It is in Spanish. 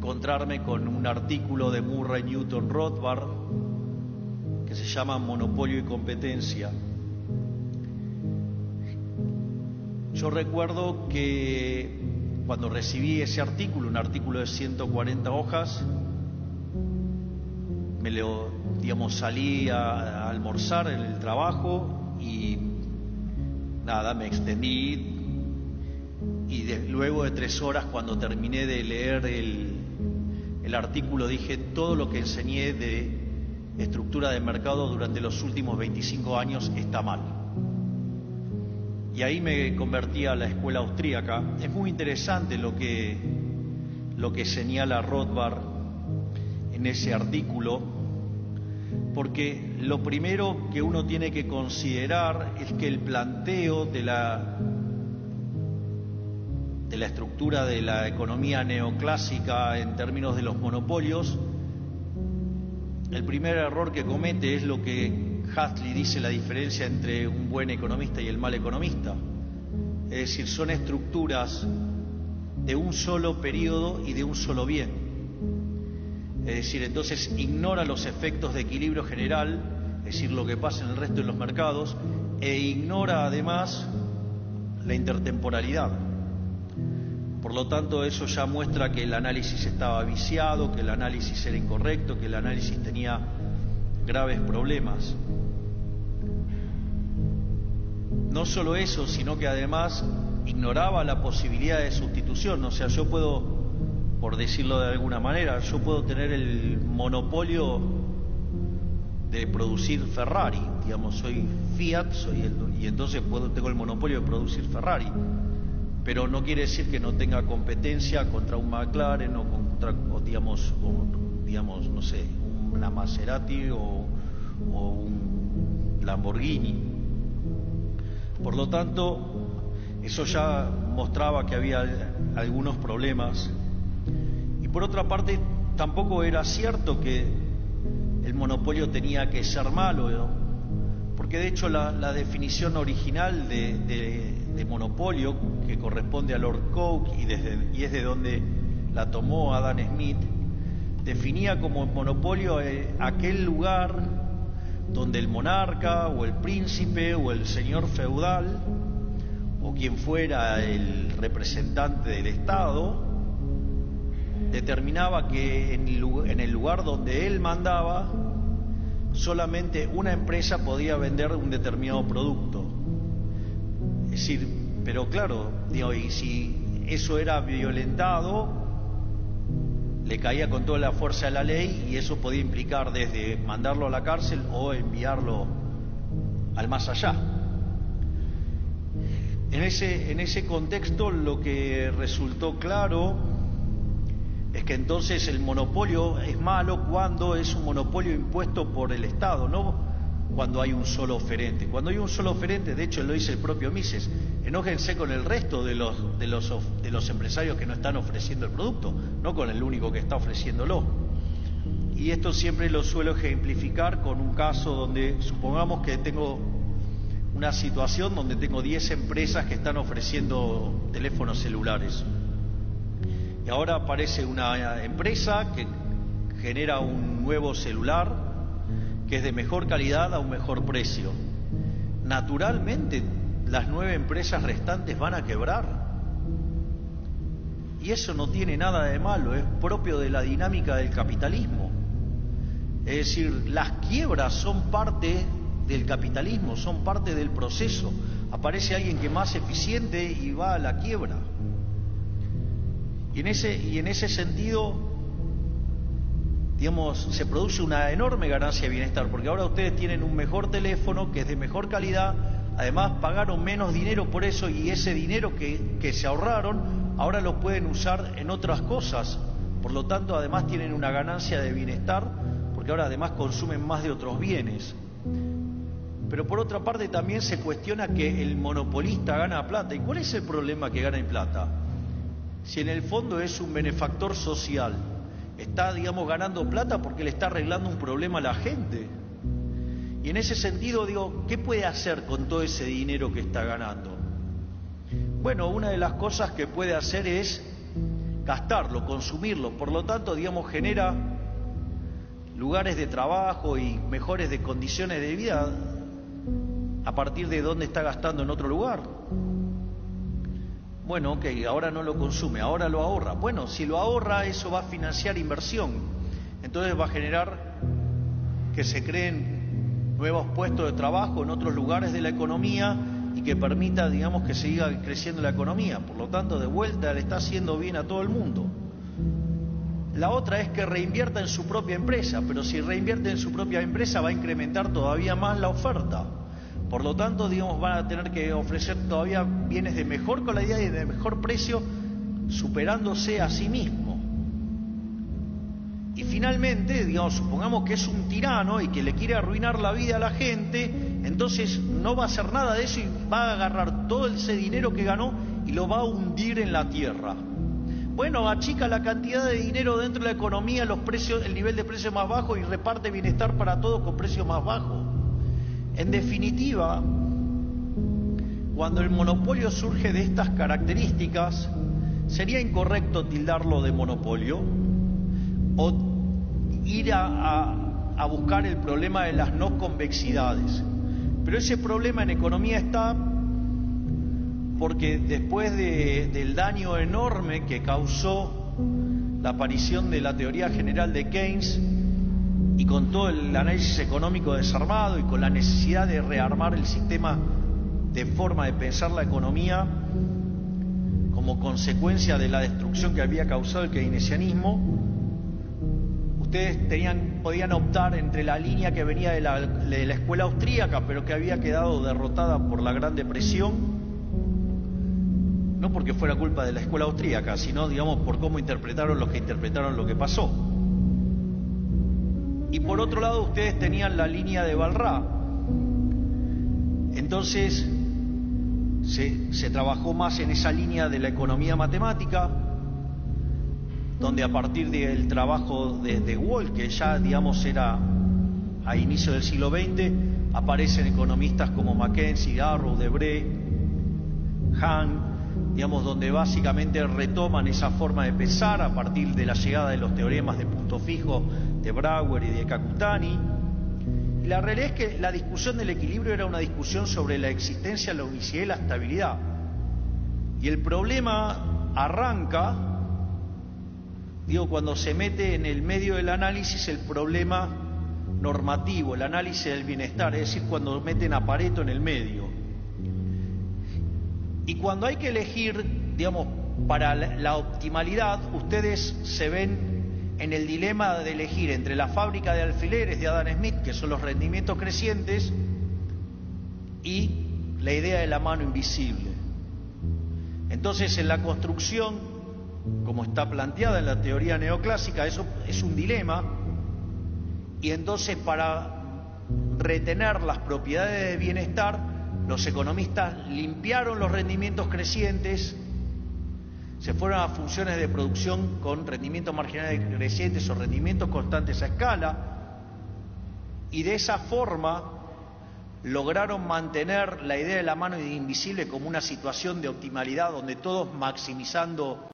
encontrarme con un artículo de Murray Newton Rothbard que se llama Monopolio y Competencia. Yo recuerdo que cuando recibí ese artículo, un artículo de 140 hojas, salí a almorzar en el trabajo y nada, me extendí y luego de 3 horas, cuando terminé de leer el artículo, dije: todo lo que enseñé de estructura de mercado durante los últimos 25 años está mal. Y ahí me convertí a la escuela austríaca. Es muy interesante lo que señala Rothbard en ese artículo, porque lo primero que uno tiene que considerar es que el planteo de la estructura de la economía neoclásica en términos de los monopolios, el primer error que comete es lo que Huxley dice: la diferencia entre un buen economista y el mal economista. Es decir, son estructuras de un solo periodo y de un solo bien. Es decir, entonces ignora los efectos de equilibrio general, es decir, lo que pasa en el resto de los mercados, e ignora además la intertemporalidad. Por lo tanto, eso ya muestra que el análisis estaba viciado, que el análisis era incorrecto, que el análisis tenía graves problemas. No solo eso, sino que además ignoraba la posibilidad de sustitución. O sea, yo puedo, por decirlo de alguna manera, yo puedo tener el monopolio de producir Ferrari, soy Fiat, y entonces tengo el monopolio de producir Ferrari, pero no quiere decir que no tenga competencia contra un McLaren o contra, no sé, una Maserati o un Lamborghini. Por lo tanto, eso ya mostraba que había algunos problemas. Y por otra parte, tampoco era cierto que el monopolio tenía que ser malo, ¿no? Porque de hecho la definición original de monopolio, que corresponde a Lord Coke y es de donde la tomó Adam Smith, definía como monopolio aquel lugar donde el monarca o el príncipe o el señor feudal o quien fuera el representante del Estado determinaba que en el lugar donde él mandaba solamente una empresa podía vender un determinado producto. Es decir, pero claro, y si eso era violentado, le caía con toda la fuerza de la ley, y eso podía implicar desde mandarlo a la cárcel o enviarlo al más allá. En ese contexto, lo que resultó claro es que entonces el monopolio es malo cuando es un monopolio impuesto por el Estado, no cuando hay un solo oferente. Cuando hay un solo oferente, de hecho lo dice el propio Mises, enójense con el resto de los empresarios que no están ofreciendo el producto, no con el único que está ofreciéndolo. Y esto siempre lo suelo ejemplificar con un caso donde supongamos que tengo una situación donde tengo 10 empresas que están ofreciendo teléfonos celulares. Y ahora aparece una empresa que genera un nuevo celular que es de mejor calidad a un mejor precio. Naturalmente, las 9 empresas restantes van a quebrar. Y eso no tiene nada de malo, es propio de la dinámica del capitalismo. Es decir, las quiebras son parte del capitalismo, son parte del proceso. Aparece alguien que es más eficiente y va a la quiebra. Y en ese sentido, se produce una enorme ganancia de bienestar, porque ahora ustedes tienen un mejor teléfono que es de mejor calidad, además pagaron menos dinero por eso, y ese dinero que se ahorraron ahora lo pueden usar en otras cosas. Por lo tanto, además tienen una ganancia de bienestar, porque ahora además consumen más de otros bienes. Pero por otra parte también se cuestiona que el monopolista gana plata. ¿Y cuál es el problema que gana en plata? Si en el fondo es un benefactor social, está, ganando plata porque le está arreglando un problema a la gente. Y en ese sentido, ¿qué puede hacer con todo ese dinero que está ganando? Bueno, una de las cosas que puede hacer es gastarlo, consumirlo. Por lo tanto, digamos, genera lugares de trabajo y mejores de condiciones de vida a partir de dónde está gastando en otro lugar. Bueno, ok, ahora no lo consume, ahora lo ahorra. Bueno, si lo ahorra, eso va a financiar inversión. Entonces va a generar que se creen nuevos puestos de trabajo en otros lugares de la economía y que permita, digamos, que siga creciendo la economía. Por lo tanto, de vuelta le está haciendo bien a todo el mundo. La otra es que reinvierta en su propia empresa, pero si reinvierte en su propia empresa va a incrementar todavía más la oferta. Por lo tanto, digamos, van a tener que ofrecer todavía bienes de mejor calidad y de mejor precio, superándose a sí mismo. Y finalmente, digamos, supongamos que es un tirano y que le quiere arruinar la vida a la gente, entonces no va a hacer nada de eso y va a agarrar todo ese dinero que ganó y lo va a hundir en la tierra. Bueno, achica la cantidad de dinero dentro de la economía, los precios, el nivel de precio más bajo y reparte bienestar para todos con precios más bajos. En definitiva, cuando el monopolio surge de estas características, sería incorrecto tildarlo de monopolio o ir a buscar el problema de las no convexidades. Pero ese problema en economía está porque después del daño enorme que causó la aparición de la teoría general de Keynes y con todo el análisis económico desarmado y con la necesidad de rearmar el sistema de forma de pensar la economía como consecuencia de la destrucción que había causado el keynesianismo, ustedes podían optar entre la línea que venía de la escuela austríaca, pero que había quedado derrotada por la Gran Depresión, no porque fuera culpa de la escuela austríaca, sino, digamos, por cómo interpretaron los que interpretaron lo que pasó. Y por otro lado, ustedes tenían la línea de Walras. Entonces, se trabajó más en esa línea de la economía matemática, donde a partir del trabajo de Wall, que ya, digamos, era a inicio del siglo XX, aparecen economistas como Mackenzie, Arrow, Debré, Hahn, digamos, donde básicamente retoman esa forma de pensar a partir de la llegada de los teoremas de punto fijo de Brouwer y de Kakutani. Y la realidad es que la discusión del equilibrio era una discusión sobre la existencia, la unicidad y la estabilidad. Y el problema arranca, digo, cuando se mete en el medio del análisis el problema normativo, el análisis del bienestar, es decir, cuando meten a Pareto en el medio. Y cuando hay que elegir, digamos, para la optimalidad, ustedes se ven en el dilema de elegir entre la fábrica de alfileres de Adam Smith, que son los rendimientos crecientes, y la idea de la mano invisible. Entonces, en la construcción, como está planteada en la teoría neoclásica, eso es un dilema, y entonces para retener las propiedades de bienestar, los economistas limpiaron los rendimientos crecientes, se fueron a funciones de producción con rendimientos marginales crecientes o rendimientos constantes a escala, y de esa forma lograron mantener la idea de la mano invisible como una situación de optimalidad donde todos maximizando